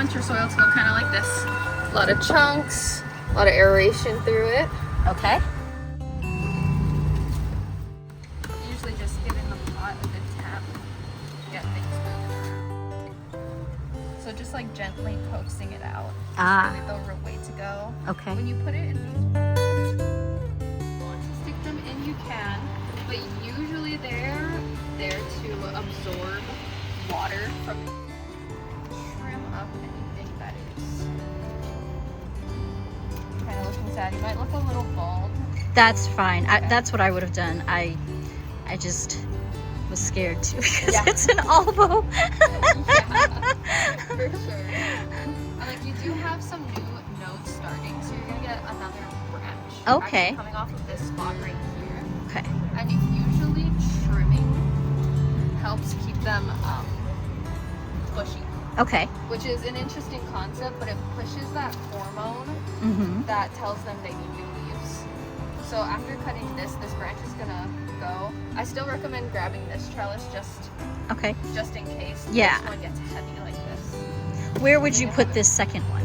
want your soil to go kind of like this. A lot of chunks, a lot of aeration through it. Okay. Usually just giving the pot a good tap to get things moving. So just like gently coaxing it out. Ah. Really the way to go. Okay. When you put it in these, want to stick them in, you can, but usually they're there to absorb water from. Trim up anything that is kind of looking sad. You might look a little bald. That's fine. Okay. That's what I would have done. I just was scared too because Yeah. it's an Albo. Yeah, for sure. Like you do have some new nodes starting, so you're gonna get another branch. Okay. Actually coming off of this spot right here. Okay. And usually trimming helps keep them bushy. Okay. Which is an interesting concept, but it pushes that hormone Mm-hmm. that tells them they need new leaves. So after cutting this branch is gonna go. I still recommend grabbing this trellis just in case Yeah. this one gets heavy like this. Where would you put this second one?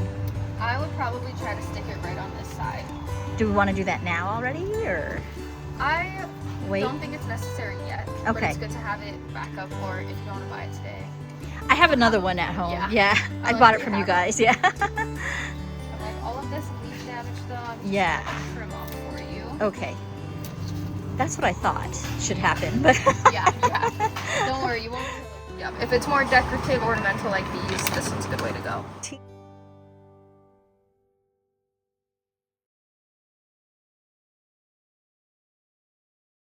I would probably try to stick it right on this side. Do we want to do that now already, or I wait? don't think it's necessary yet, but Okay. it's good to have it back up for if you want to buy it today. I have another one at home. Yeah. I Oh, bought it you from you have guys. Yeah. But like all of this leaf damage though, I'm just Yeah. gonna trim off for you. Okay. That's what I thought should happen, but Yeah. Don't worry, you won't. Yeah. If it's more decorative, ornamental like these, this one's a good way to go.